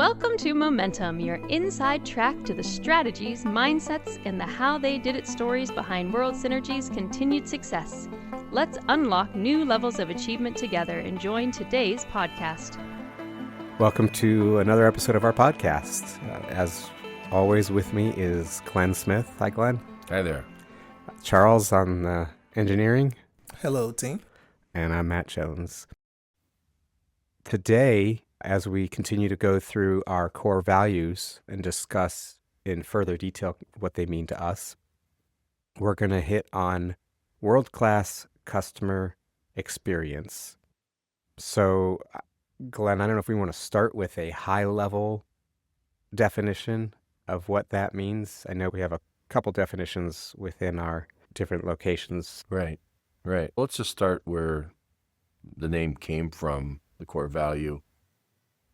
Welcome to Momentum, your inside track to the strategies, mindsets, and the how they did it stories behind World Synergy's continued success. Let's unlock new levels of achievement together and join today's podcast. Welcome to another episode of our podcast. As always, with me is Glenn Smith. Hi, Glenn. Hi there. Charles on engineering. Hello, team. And I'm Matt Jones. Today, as we continue to go through our core values and discuss in further detail what they mean to us, we're going to hit on world-class customer experience. So, Glenn, I don't know if we want to start with a high-level definition of what that means. I know we have a couple definitions within our different locations. Right. Let's just start where the name came from, the core value,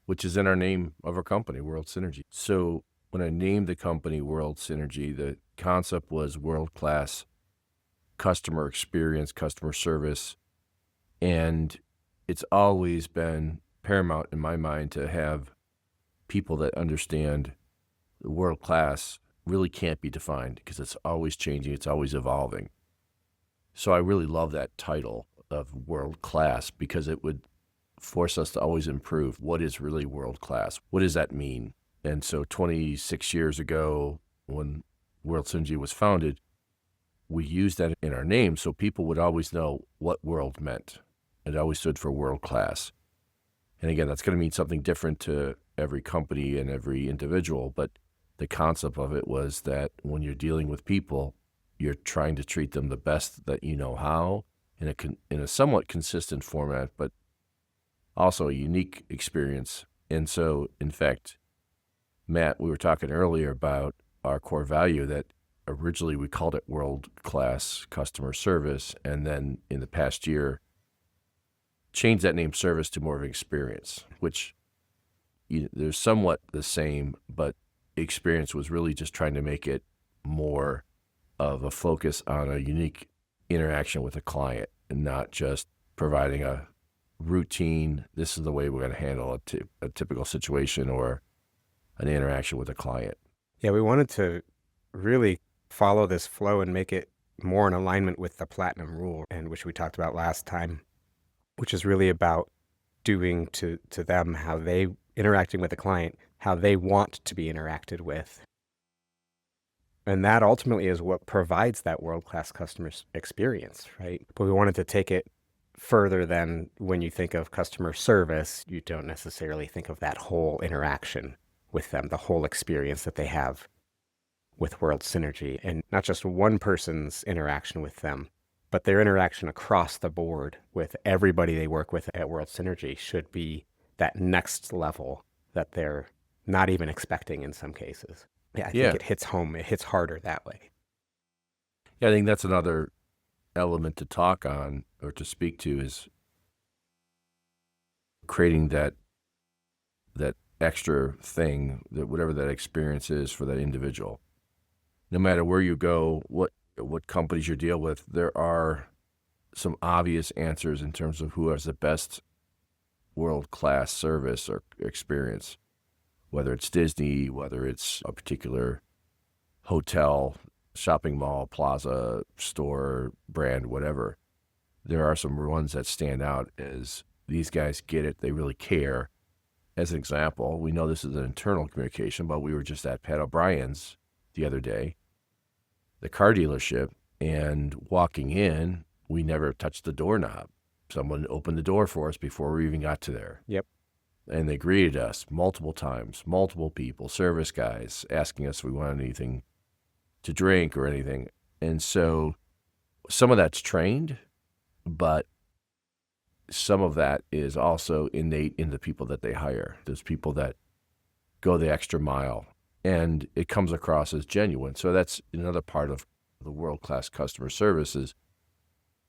which is in our name of our company, World Synergy. So when I named the company World Synergy, the concept was world-class customer experience, customer service, and it's always been paramount in my mind to have people that understand the world-class really can't be defined because it's always changing, it's always evolving. So I really love that title of world-class because it would force us to always improve. What is really world-class? What does that mean? And so 26 years ago, when World Synergy was founded, we used that in our name so people would always know what world meant. It always stood for world-class. And again, that's going to mean something different to every company and every individual, but the concept of it was that when you're dealing with people, you're trying to treat them the best that you know how in a somewhat consistent format, but also a unique experience. And so, in fact, Matt, we were talking earlier about our core value that originally we called it world-class customer service, and then in the past year, changed that name service to more of an experience, which they're somewhat the same, but experience was really just trying to make it more of a focus on a unique interaction with a client and not just providing a routine, this is the way we're going to handle a typical situation or an interaction with a client. Yeah, we wanted to really follow this flow and make it more in alignment with the Platinum Rule, and which we talked about last time, which is really about doing to them how they interacting with the client, how they want to be interacted with. And that ultimately is what provides that world-class customer experience, right? But we wanted to take it further than when you think of customer service, you don't necessarily think of that whole interaction with them, the whole experience that they have with World Synergy, and not just one person's interaction with them, but their interaction across the board with everybody they work with at World Synergy should be that next level that they're not even expecting in some cases. Yeah, I think it hits home. It hits harder that way. Yeah, I think that's another element to talk on or to speak to is creating that extra thing, that whatever that experience is for that individual. No matter where you go, what companies you deal with, there are some obvious answers in terms of who has the best world-class service or experience, whether it's Disney, whether it's a particular hotel, shopping mall, plaza, store, brand, whatever. There are some ones that stand out as these guys get it, they really care. As an example, we know this is an internal communication, but we were just at Pat O'Brien's the other day, the car dealership, and walking in, we never touched the doorknob. Someone opened the door for us before we even got to there. Yep. And they greeted us multiple times, multiple people, service guys, asking us if we wanted anything to drink or anything. And so some of that's trained, but some of that is also innate in the people that they hire. There's people that go the extra mile, and it comes across as genuine. So that's another part of the world-class customer service is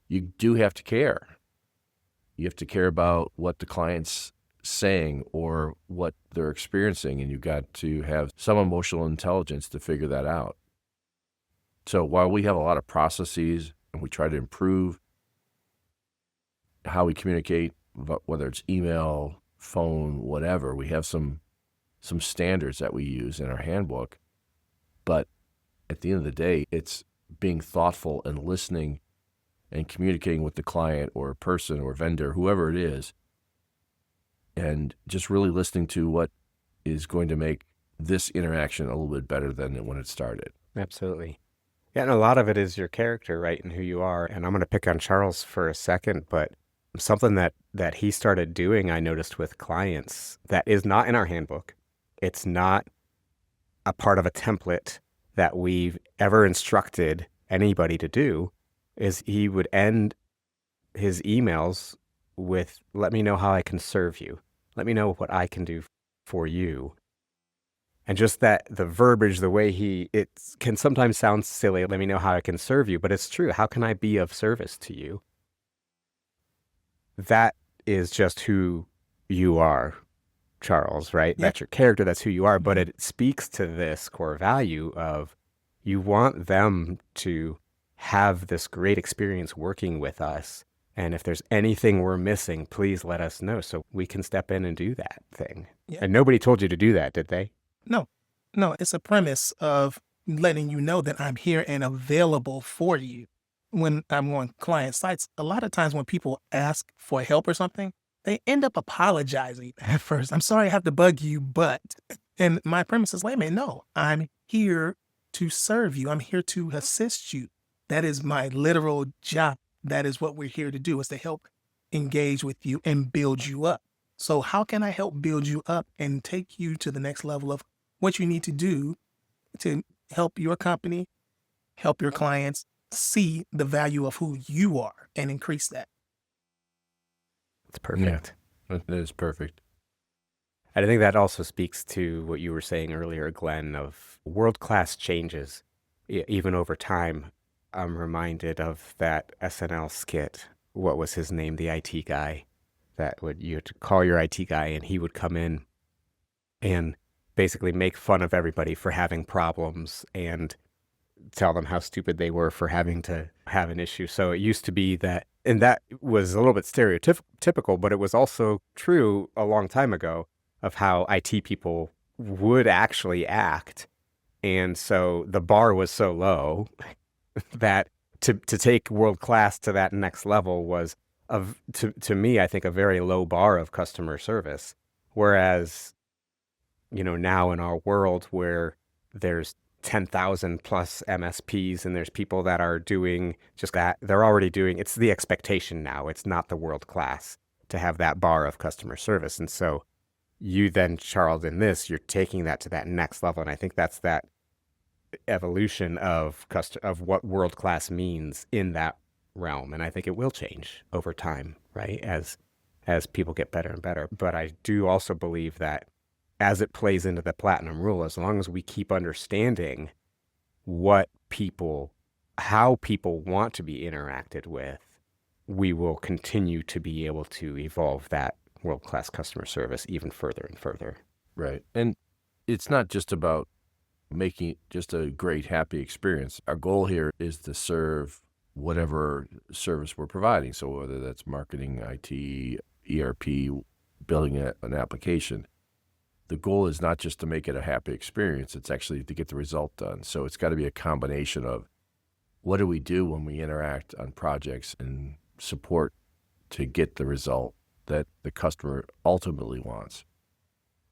you do have to care. You have to care about what the client's saying or what they're experiencing, and you got to have some emotional intelligence to figure that out. So while we have a lot of processes and we try to improve how we communicate, whether it's email, phone, whatever, we have some some standards that we use in our handbook. But at the end of the day, it's being thoughtful and listening and communicating with the client or person or vendor, whoever it is, and just really listening to what is going to make this interaction a little bit better than when it started. Absolutely. Yeah, and a lot of it is your character, right, and who you are. And I'm going to pick on Charles for a second, but something that he started doing, I noticed with clients, that is not in our handbook. It's not a part of a template that we've ever instructed anybody to do, is he would end his emails with, let me know how I can serve you. Let me know what I can do for you. And just that, the verbiage, the way it can sometimes sound silly, let me know how I can serve you, but it's true. How can I be of service to you? That is just who you are, Charles, right? Yep. That's your character, that's who you are, but it speaks to this core value of you want them to have this great experience working with us. And if there's anything we're missing, please let us know so we can step in and do that thing. Yep. And nobody told you to do that, did they? No, it's a premise of letting you know that I'm here and available for you. When I'm on client sites, a lot of times when people ask for help or something, they end up apologizing at first. I'm sorry I have to bug you, but, and my premise is, wait a minute, no, I'm here to serve you. I'm here to assist you. That is my literal job. That is what we're here to do, is to help engage with you and build you up. So how can I help build you up and take you to the next level of what you need to do to help your company, help your clients see the value of who you are and increase that? It's perfect. That is perfect. I think that also speaks to what you were saying earlier, Glenn, of world-class changes, even over time. I'm reminded of that SNL skit. What was his name? The IT guy. You had to call your IT guy, and he would come in and basically make fun of everybody for having problems and tell them how stupid they were for having to have an issue. So it used to be that, and that was a little bit stereotypical, but it was also true a long time ago of how IT people would actually act. And so the bar was so low that to take world class to that next level was, to me, I think, a very low bar of customer service. Whereas, now in our world where there's 10,000 plus MSPs and there's people that are doing just that, they're already doing, it's the expectation now. It's not the world class to have that bar of customer service. And so you then, Charles, in this, you're taking that to that next level. And I think that's that evolution of what world class means in that realm. And I think it will change over time, right? As people get better and better. But I do also believe that as it plays into the platinum rule, as long as we keep understanding how people want to be interacted with, we will continue to be able to evolve that world-class customer service even further and further. Right. And it's not just about making it just a great, happy experience. Our goal here is to serve whatever service we're providing. So whether that's marketing, IT, ERP, building an application, the goal is not just to make it a happy experience, it's actually to get the result done. So it's got to be a combination of what do we do when we interact on projects and support to get the result that the customer ultimately wants.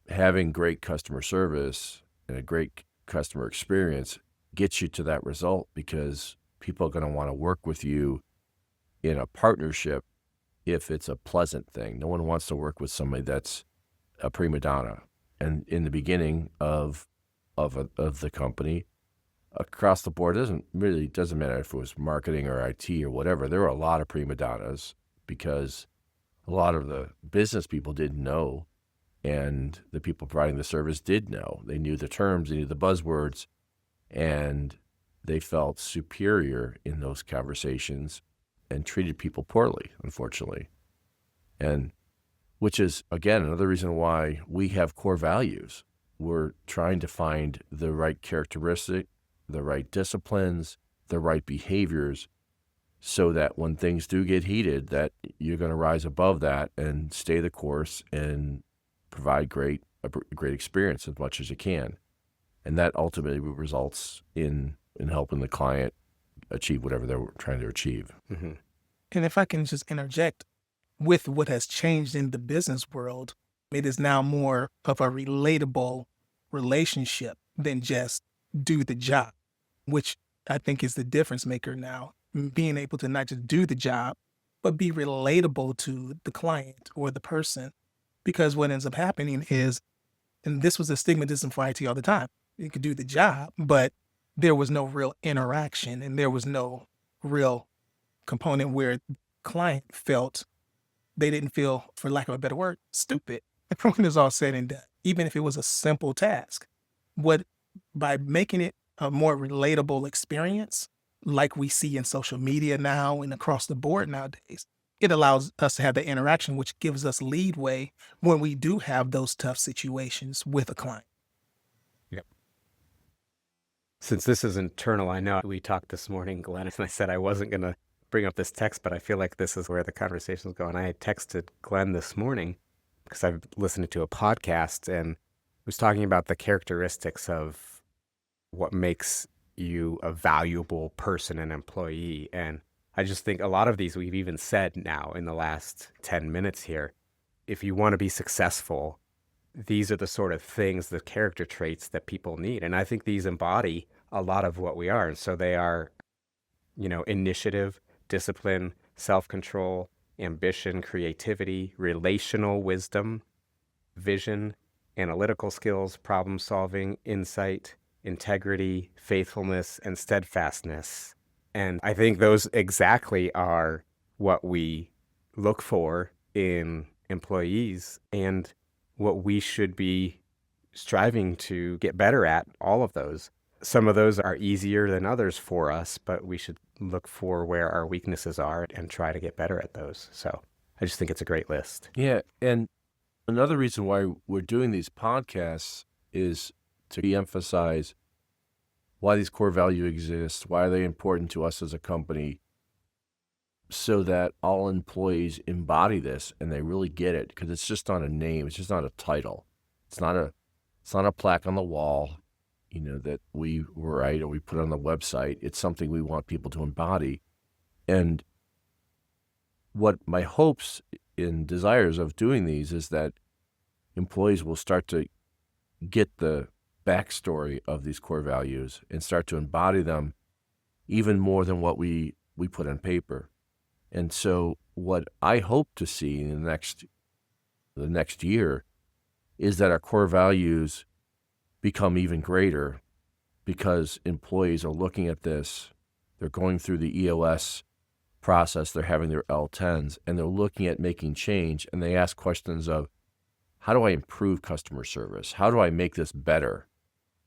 Having great customer service and a great customer experience gets you to that result because people are going to want to work with you in a partnership if it's a pleasant thing. No one wants to work with somebody that's a prima donna. And in the beginning of the company, across the board, doesn't matter if it was marketing or IT or whatever. There were a lot of prima donnas because a lot of the business people didn't know, and the people providing the service did know. They knew the terms, they knew the buzzwords, and they felt superior in those conversations and treated people poorly, unfortunately. And which is, again, another reason why we have core values. We're trying to find the right characteristic, the right disciplines, the right behaviors, so that when things do get heated, that you're going to rise above that and stay the course and provide great great experience as much as you can. And that ultimately results in helping the client achieve whatever they're trying to achieve. Mm-hmm. And if I can just interject, with what has changed in the business world, it is now more of a relatable relationship than just do the job, which I think is the difference maker now. Being able to not just do the job, but be relatable to the client or the person. Because what ends up happening is, and this was a stigmatism for IT all the time, you could do the job, but there was no real interaction and there was no real component where client felt, they didn't feel, for lack of a better word, stupid when it's all said and done, even if it was a simple task. By making it a more relatable experience, like we see in social media now and across the board nowadays, it allows us to have the interaction, which gives us leadway when we do have those tough situations with a client. Since this is internal, I know we talked this morning, Glenn, and I said I wasn't going to bring up this text, but I feel like this is where the conversation is going. I had texted Glenn this morning because I've listened to a podcast and was talking about the characteristics of what makes you a valuable person and employee. And I just think a lot of these we've even said now in the last 10 minutes here. If you want to be successful, these are the sort of things, the character traits that people need. And I think these embody a lot of what we are. And so they are, initiative, discipline, self-control, ambition, creativity, relational wisdom, vision, analytical skills, problem solving, insight, integrity, faithfulness, and steadfastness. And I think those exactly are what we look for in employees and what we should be striving to get better at, all of those. Some of those are easier than others for us, but we should look for where our weaknesses are and try to get better at those. So I just think it's a great list. Yeah. And another reason why we're doing these podcasts is to emphasize why these core values exist, why are they important to us as a company, so that all employees embody this and they really get it, because it's just not a name, it's just not a title. It's not a plaque on the wall, that we write or we put on the website. It's something we want people to embody. And what my hopes and desires of doing these is that employees will start to get the backstory of these core values and start to embody them even more than what we put on paper. And so what I hope to see in the next year is that our core values become even greater, because employees are looking at this, they're going through the EOS process, they're having their L10s, and they're looking at making change, and they ask questions of, how do I improve customer service? How do I make this better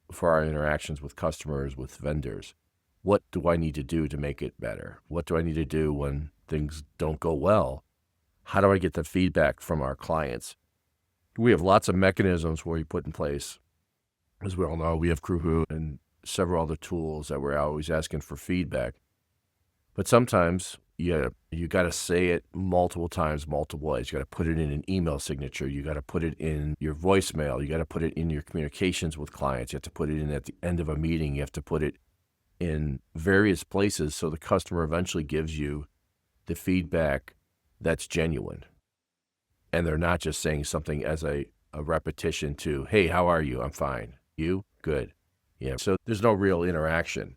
for our interactions with customers, with vendors? What do I need to do to make it better? What do I need to do when things don't go well? How do I get the feedback from our clients? We have lots of mechanisms where we put in place. As we all know, we have Crewhoo and several other tools that we're always asking for feedback. But sometimes you got to say it multiple times, multiple ways. You got to put it in an email signature. You got to put it in your voicemail. You got to put it in your communications with clients. You have to put it in at the end of a meeting. You have to put it in various places so the customer eventually gives you the feedback that's genuine. And they're not just saying something as a repetition to, hey, how are you? I'm fine. You? Good. Yeah. So there's no real interaction.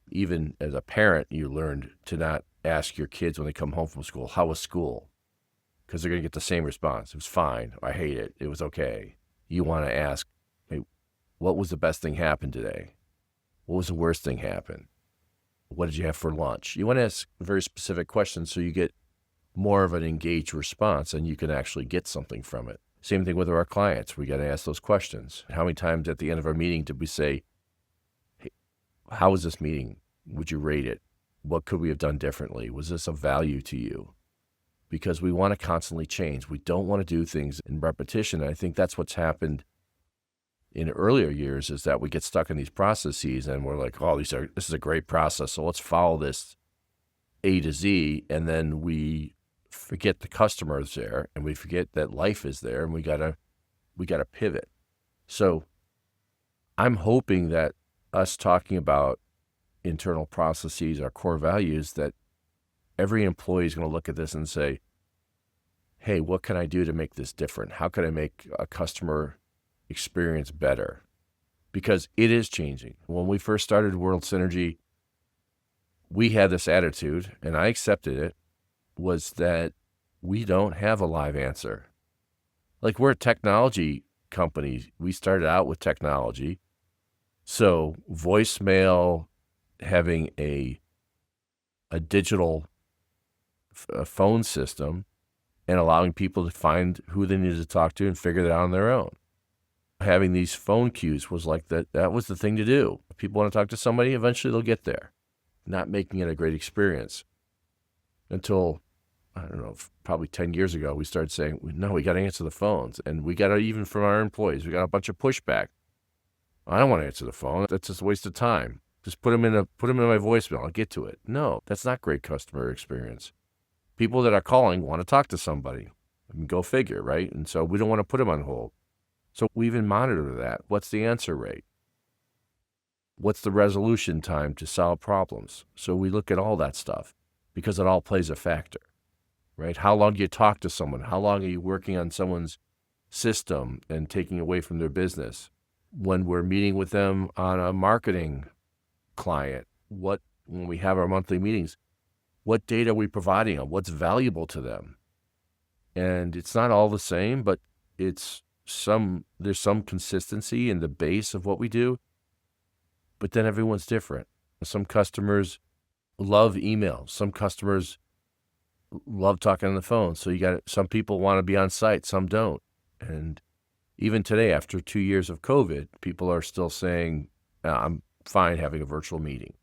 Even as a parent, you learned to not ask your kids when they come home from school, how was school? Because they're going to get the same response. It was fine. I hate it. It was okay. You want to ask, hey, what was the best thing happen today? What was the worst thing happen? What did you have for lunch? You want to ask very specific questions so you get more of an engaged response and you can actually get something from it. Same thing with our clients. We got to ask those questions. How many times at the end of our meeting did we say, hey, how was this meeting? Would you rate it? What could we have done differently? Was this of value to you? Because we want to constantly change. We don't want to do things in repetition. And I think that's what's happened in earlier years, is that we get stuck in these processes and we're like, oh, this is a great process, so let's follow this A to Z. And then we forget the customer is there and we forget that life is there, and we gotta pivot. So I'm hoping that us talking about internal processes, our core values, that every employee is going to look at this and say, hey, what can I do to make this different? How can I make a customer experience better? Because it is changing. When we first started World Synergy, we had this attitude, and I accepted it, was that we don't have a live answer. Like, we're a technology company. We started out with technology. So voicemail, having a digital phone system, and allowing people to find who they needed to talk to and figure that out on their own. Having these phone queues was like that was the thing to do. If people want to talk to somebody, eventually they'll get there. Not making it a great experience. Until, I don't know, probably 10 years ago, we started saying, no, we got to answer the phones. And we got to, even from our employees, we got a bunch of pushback. I don't want to answer the phone. That's just a waste of time. Just put them in my voicemail. I'll get to it. No, that's not great customer experience. People that are calling want to talk to somebody. I mean, go figure, right? And so we don't want to put them on hold. So we even monitor that. What's the answer rate? What's the resolution time to solve problems? So we look at all that stuff because it all plays a factor, right? How long do you talk to someone? How long are you working on someone's system and taking away from their business? When we're meeting with them on a marketing client, when we have our monthly meetings, what data are we providing them? What's valuable to them? And it's not all the same, but there's some consistency in the base of what we do. But then everyone's different. Some customers love email. Some customers love talking on the phone. So some people want to be on site, some don't. And even today, after 2 years of COVID, people are still saying, I'm fine having a virtual meeting.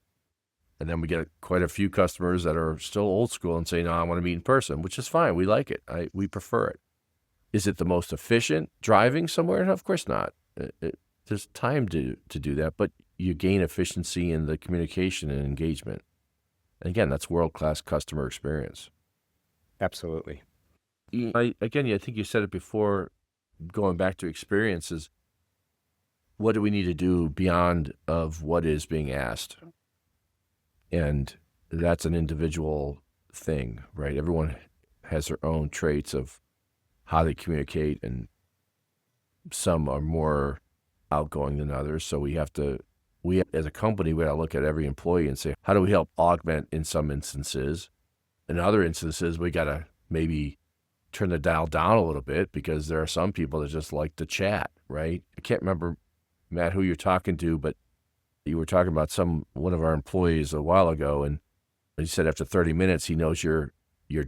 And then we get quite a few customers that are still old school and say, no, I want to meet in person, which is fine. We like it. We prefer it. Is it the most efficient driving somewhere? No, of course not. There's time to do that, but you gain efficiency in the communication and engagement. And again, that's world-class customer experience. Absolutely. I think you said it before, going back to experiences, what do we need to do beyond of what is being asked? And that's an individual thing, right? Everyone has their own traits of how they communicate, and some are more outgoing than others. So we as a company, we got to look at every employee and say, how do we help augment in some instances? In other instances, we got to maybe turn the dial down a little bit, because there are some people that just like to chat, right? I can't remember, Matt, who you're talking to, but you were talking about one of our employees a while ago, and he said after 30 minutes, he knows your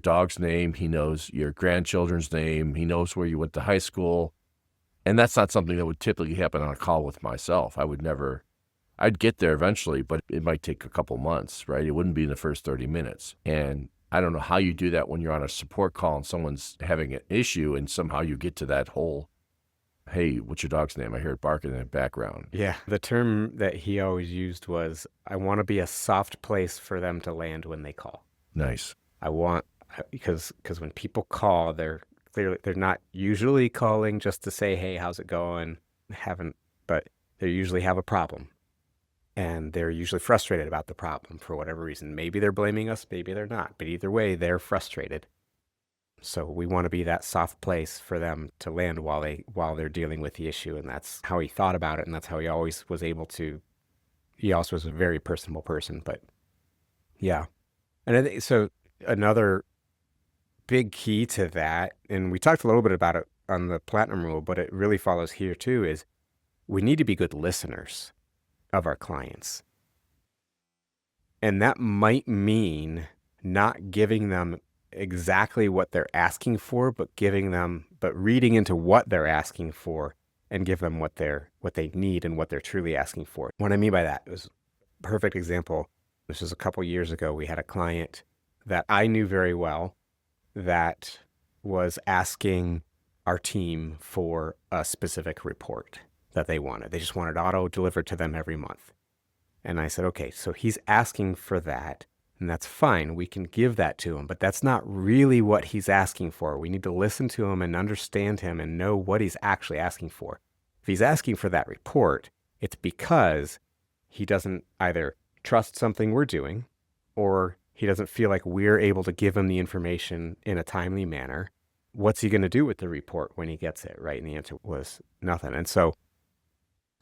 dog's name, he knows your grandchildren's name, he knows where you went to high school. And that's not something that would typically happen on a call with myself. I'd get there eventually, but it might take a couple months, right? It wouldn't be in the first 30 minutes. And I don't know how you do that when you're on a support call and someone's having an issue, and somehow you get to that whole, hey, what's your dog's name? I hear it barking in the background. Yeah. The term that he always used was, I want to be a soft place for them to land when they call. Nice. Because when people call, they're not usually calling just to say, hey, how's it going? But they usually have a problem. And they're usually frustrated about the problem for whatever reason. Maybe they're blaming us, maybe they're not. But either way, they're frustrated. So we want to be that soft place for them to land while they're dealing with the issue. And that's how he thought about it. And that's how he always was able to. He also was a very personable person. But yeah. And I think, so another big key to that, and we talked a little bit about it on the Platinum Rule, but it really follows here too, is we need to be good listeners of our clients. And that might mean not giving them exactly what they're asking for, but reading into what they're asking for and give them what they need and what they're truly asking for. What I mean by that, it was a perfect example. This was a couple years ago. We had a client that I knew very well that was asking our team for a specific report that they wanted. They just wanted auto delivered to them every month. And I said, okay, so he's asking for that, and that's fine. We can give that to him, but that's not really what he's asking for. We need to listen to him and understand him and know what he's actually asking for. If he's asking for that report, it's because he doesn't either trust something we're doing, or he doesn't feel like we're able to give him the information in a timely manner. What's he going to do with the report when he gets it, right? And the answer was nothing. And so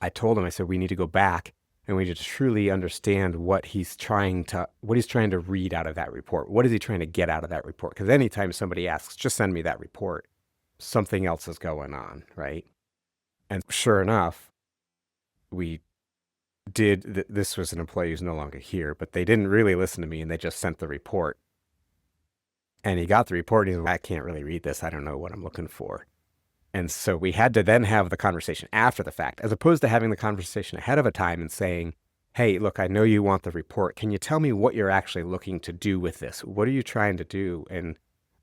I told him, I said, we need to go back and we need to truly understand what he's trying to read out of that report. What is he trying to get out of that report? Because anytime somebody asks, just send me that report, something else is going on, right? And sure enough, we did, this was an employee who's no longer here, but they didn't really listen to me and they just sent the report. And he got the report and he's like, I can't really read this. I don't know what I'm looking for. And so we had to then have the conversation after the fact, as opposed to having the conversation ahead of a time and saying, hey, look, I know you want the report. Can you tell me what you're actually looking to do with this? What are you trying to do? And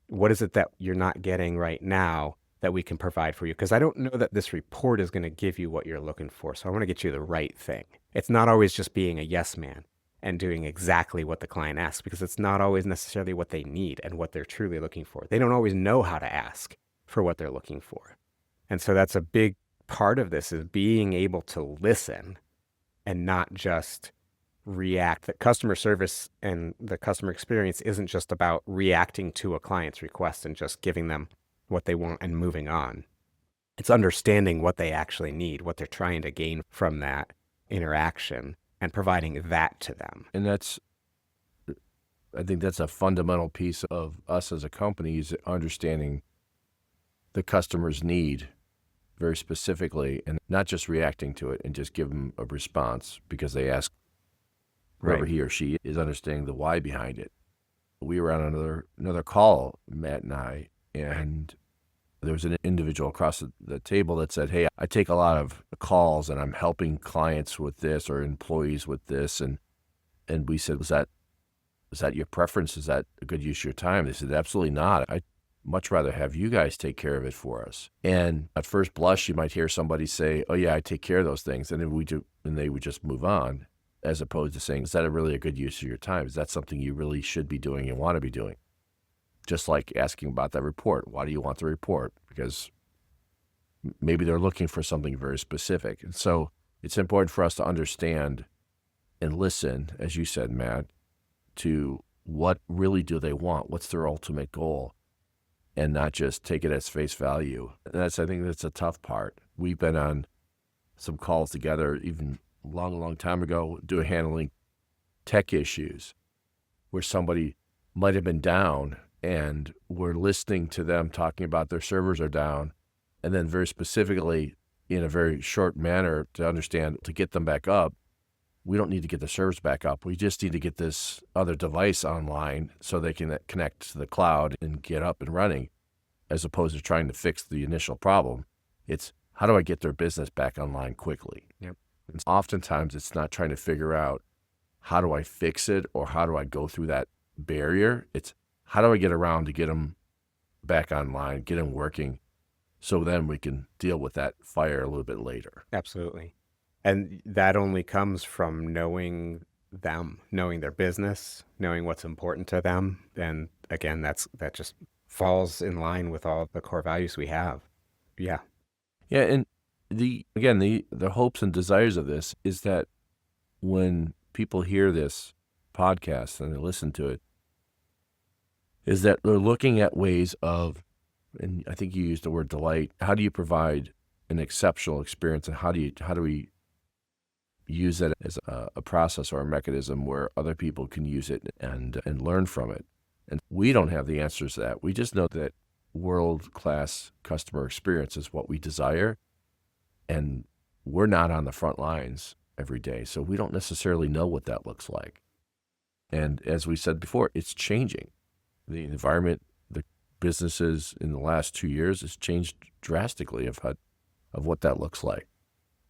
what is it that you're not getting right now that we can provide for you? Because I don't know that this report is going to give you what you're looking for. So I want to get you the right thing. It's not always just being a yes man and doing exactly what the client asks, because it's not always necessarily what they need and what they're truly looking for. They don't always know how to ask for what they're looking for. And so that's a big part of this, is being able to listen and not just react. That customer service and the customer experience isn't just about reacting to a client's request and just giving them what they want and moving on. It's understanding what they actually need, what they're trying to gain from that interaction, and providing that to them. And I think that's a fundamental piece of us as a company, is understanding the customer's need very specifically and not just reacting to it and just give them a response because they ask. Whoever he or she is, understanding the why behind it. We were on another call, Matt and I, and there was an individual across the table that said, hey, I take a lot of calls and I'm helping clients with this or employees with this. And we said, was that your preference? Is that a good use of your time? They said, absolutely not. I'd much rather have you guys take care of it for us. And at first blush, you might hear somebody say, oh yeah, I take care of those things. And then they would just move on, as opposed to saying, is that really a good use of your time? Is that something you really should be doing and want to be doing? Just like asking about that report. Why do you want the report? Because maybe they're looking for something very specific. And so it's important for us to understand and listen, as you said, Matt, to what really do they want? What's their ultimate goal? And not just take it as face value. And I think that's a tough part. We've been on some calls together, even long time ago, handling tech issues where somebody might have been down and we're listening to them talking about their servers are down, and then very specifically in a very short manner to understand, to get them back up, we don't need to get the servers back up. We just need to get this other device online so they can connect to the cloud and get up and running, as opposed to trying to fix the initial problem. It's how do I get their business back online quickly? Yep. And oftentimes it's not trying to figure out how do I fix it or how do I go through that barrier. It's how do I get around to get them back online, get them working, so then we can deal with that fire a little bit later. Absolutely. And that only comes from knowing them, knowing their business, knowing what's important to them. And again, that just falls in line with all the core values we have. Yeah. Yeah, and the hopes and desires of this is that when people hear this podcast and they listen to it, is that they're looking at ways of, and I think you used the word delight, how do you provide an exceptional experience, and how do we use it as a process or a mechanism where other people can use it and learn from it. And we don't have the answers to that. We just know that world-class customer experience is what we desire, and we're not on the front lines every day, so we don't necessarily know what that looks like. And as we said before, it's changing. The environment, the businesses in the last 2 years has changed drastically of what that looks like.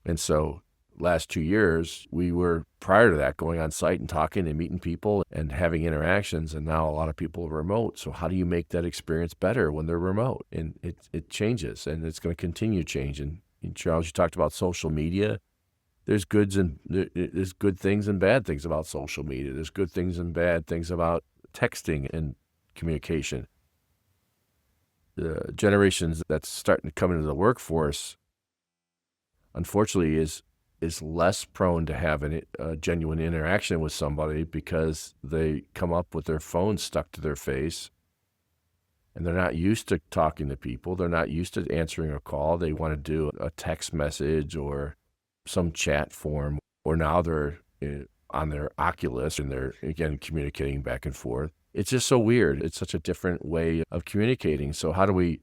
And so last 2 years, we were, prior to that, going on site and talking and meeting people and having interactions, and now a lot of people are remote. So how do you make that experience better when they're remote? And it changes, and it's going to continue changing. And Charles, you talked about social media. There's good things and bad things about social media. There's good things and bad things about texting and communication. The generations that's starting to come into the workforce unfortunately is less prone to have a genuine interaction with somebody because they come up with their phone stuck to their face and they're not used to talking to people. They're not used to answering a call. They want to do a text message or some chat form, or now they're on their Oculus and they're, again, communicating back and forth. It's just so weird. It's such a different way of communicating. So how do we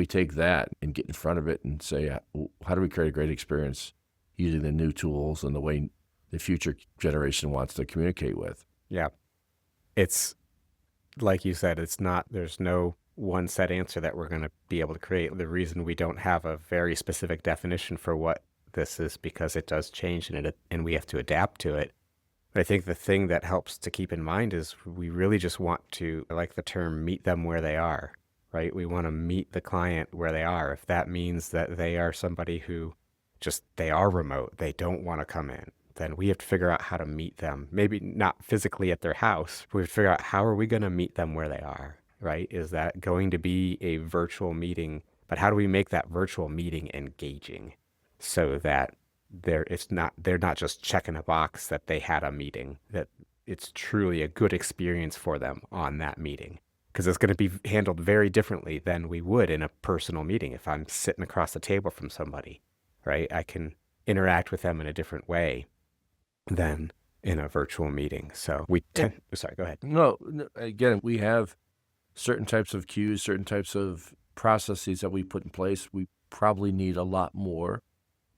take that and get in front of it and say, how do we create a great experience using the new tools and the way the future generation wants to communicate with? Yeah. It's like you said, there's no one set answer that we're going to be able to create. The reason we don't have a very specific definition for what this is because it does change and we have to adapt to it. But I think the thing that helps to keep in mind is we really just want to, I like the term, meet them where they are, right? We want to meet the client where they are. If that means that they are somebody who they are remote, they don't want to come in, then we have to figure out how to meet them. Maybe not physically at their house, but we have to figure out how are we going to meet them where they are, right? Is that going to be a virtual meeting? But how do we make that virtual meeting engaging so that they're not just checking a box that they had a meeting, that it's truly a good experience for them on that meeting? Because it's going to be handled very differently than we would in a personal meeting. If I'm sitting across the table from somebody, right, I can interact with them in a different way than in a virtual meeting. So sorry, go ahead. No, again, we have certain types of cues, certain types of processes that we put in place. We probably need a lot more,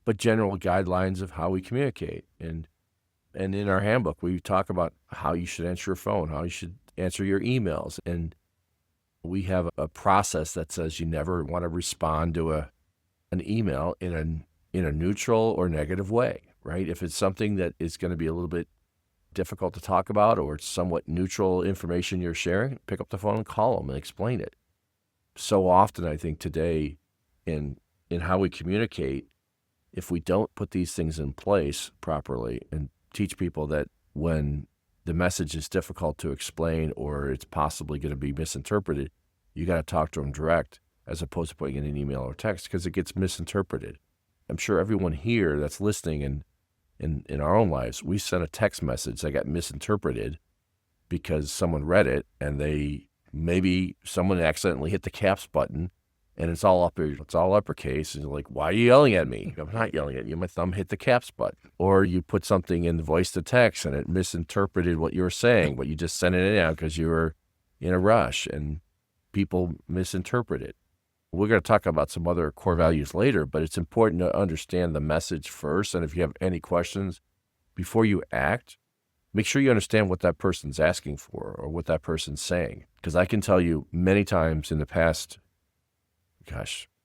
but general guidelines of how we communicate. And in our handbook, we talk about how you should answer your phone, how you should answer your emails. And we have a process that says you never want to respond to an email in a neutral or negative way, right? If it's something that is going to be a little bit difficult to talk about or it's somewhat neutral information you're sharing, pick up the phone and call them and explain it. So often, I think today in how we communicate, if we don't put these things in place properly and teach people that when the message is difficult to explain or it's possibly going to be misinterpreted, you got to talk to them direct as opposed to putting in an email or text because it gets misinterpreted. I'm sure everyone here that's listening and in our own lives, we sent a text message that got misinterpreted because someone read it and maybe someone accidentally hit the caps button and it's all uppercase and you're like, why are you yelling at me? I'm not yelling at you. My thumb hit the caps button. Or you put something in the voice to text and it misinterpreted what you were saying, but you just sent it out because you were in a rush and people misinterpret it. We're going to talk about some other core values later, but it's important to understand the message first. And if you have any questions before you act, make sure you understand what that person's asking for or what that person's saying. Because I can tell you many times in the past,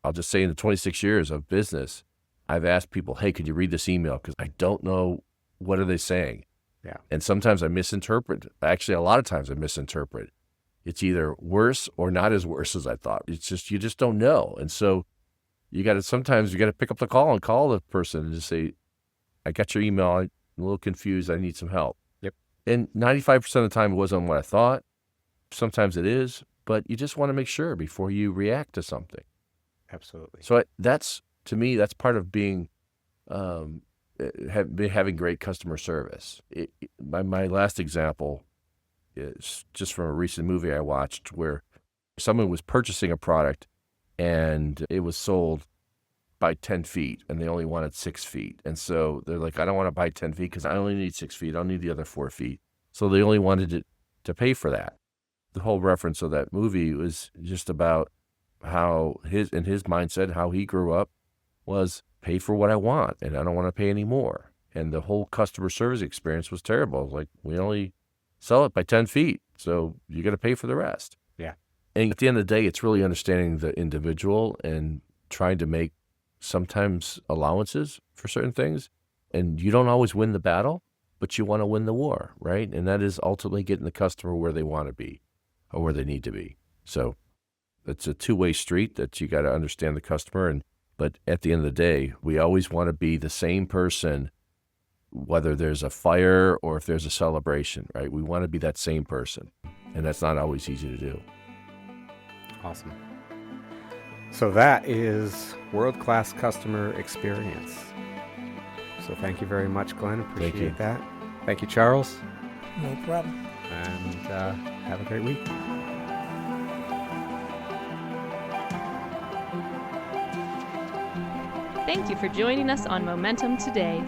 I'll just say in the 26 years of business, I've asked people, hey, could you read this email? Because I don't know, what are they saying? Yeah. And sometimes I misinterpret. Actually, a lot of times I misinterpret. It's either worse or not as worse as I thought. It's just, you just don't know. And so sometimes you got to pick up the call and call the person and just say, I got your email. I'm a little confused. I need some help. Yep. And 95% of the time it wasn't what I thought. Sometimes it is, but you just want to make sure before you react to something. Absolutely. So to me, that's part of being, having great customer service. My last example is just from a recent movie I watched where someone was purchasing a product and it was sold by 10 feet and they only wanted 6 feet. And so they're like, I don't want to buy 10 feet because I only need 6 feet. I'll need the other 4 feet. So they only wanted to pay for that. The whole reference of that movie was just about how his mindset, how he grew up was pay for what I want and I don't want to pay any more. And the whole customer service experience was terrible. It was like, we only sell it by 10 feet, so you got to pay for the rest. Yeah. And at the end of the day, it's really understanding the individual and trying to make sometimes allowances for certain things. And you don't always win the battle, but you want to win the war, right? And that is ultimately getting the customer where they want to be or where they need to be. So it's a two-way street that you got to understand the customer. But at the end of the day, we always want to be the same person, whether there's a fire or if there's a celebration, right? We want to be that same person. And that's not always easy to do. Awesome. So that is world-class customer experience. So thank you very much, Glenn. Thank you. Appreciate that. Thank you, Charles. No problem. And have a great week. Thank you for joining us on Momentum today.